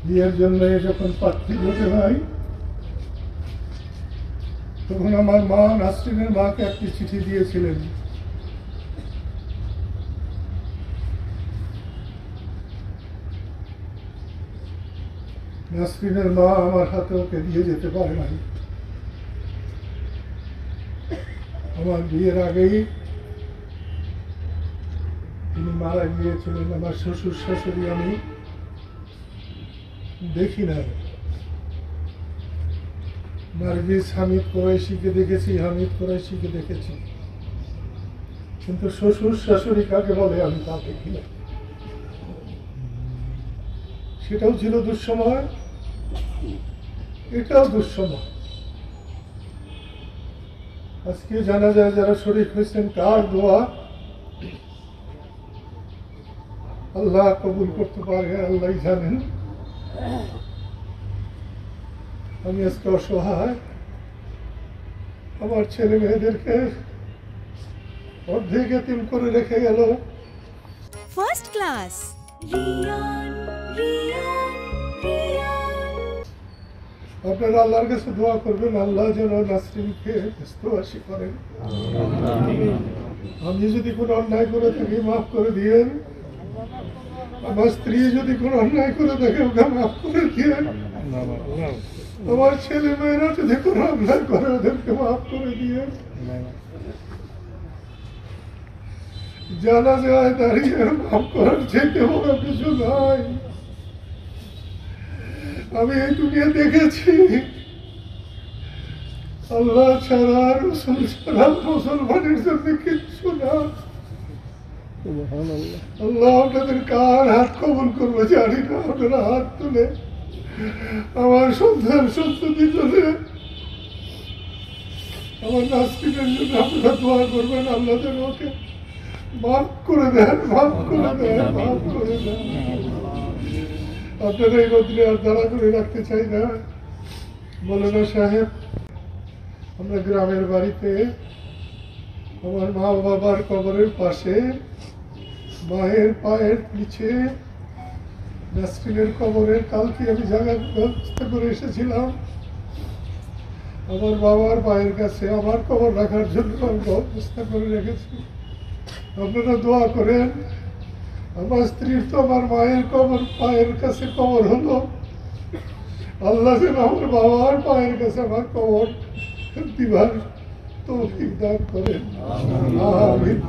বিয়ের জন্য যখন পাত্রী জোটে নাই, তখন আমার মা নাসরিনের মাকে একটি চিঠি দিয়েছিলেন। নাসরিনের মা আমার হাতে ওকে দিয়ে যেতে পারে নাই। আমার বিয়ের আগেই তিনি মারা গিয়েছিলেন। আমার শ্বশুর শাশুড়ি আমি দেখি না। নার্গিস হামিদ কুরাইশিকে দেখেছি, হামিদ কুরাইশিকে দেখেছি, কিন্তু শ্বশুর শাশুড়ি কাকে বলে আমি তা দেখি না। সেটাও ছিল দুঃসময়, এটাও দুঃসময়। আজকে জানা যায় যারা শরীক হয়েছেন কার দোয়া আল্লাহ কবুল করতে পারে আল্লাহ জানেন। আমি আজকে অসহায়, আমার ছেলে মেয়েদেরকে অর্ধেক এতিম করে রেখে গেল। ফার্স্ট ক্লাস আপনারা আল্লাহর কাছে দোয়া করবেন আল্লাহ যেন নাসরিনকে ব্যস্তবাসী করেন। আমি যদি কোনো অন্যায় করে থাকি মাফ করে দিয়েন। আমার স্ত্রী যদি কোনো অন্যায় করে থাকে ওকে মাফ করে দিয়েন। আমার ছেলে মেয়েরা যদি কোনো অন্যায় করে ওদেরকে মাফ করে দিয়েন। জানা যায় দাঁড়িয়ে মাফ করার চেয়ে বড় কিছু নাই। আমি এই দুনিয়া দেখেছি আল্লাহ ছাড়া রসুল ছাড়া মুসলমানের জন্য কিচ্ছু না। আল্লাহ আপনাদের কার হাত কবুল করবো জানি না। আপনারা হাত তুলে আমার সন্তান সন্ততি তুলে আমার নাসরিনের জন্য আপনারা দোয়া করবেন আল্লাহ যেন ওকে মাফ করে দেন, মাফ করে দেন, মাফ করে দেন। আপনারা এই রোদ্রে আর দাঁড়া করে রাখতে চাই না। মৌলানা সাহেব, আমরা গ্রামের বাড়িতে আমার মা বাবার কবরের পাশে মায়ের পায়ের নিচে নাসরিনের কবরের কালকে আমি জায়গা ব্যবস্থা করে এসেছিলাম। আমার বাবার পায়ের কাছে আমার কবর রাখার জন্য ব্যবস্থা করে রেখেছি। আপনারা দোয়া করেন। আমার স্ত্রীর তো আমার মায়ের কবর পায়ের কাছে কবর হলো, আল্লাহ যেন আমার বাবার পায়ের কাছে আমার কবর দিবার তৌফিক দান করেন। আমিন।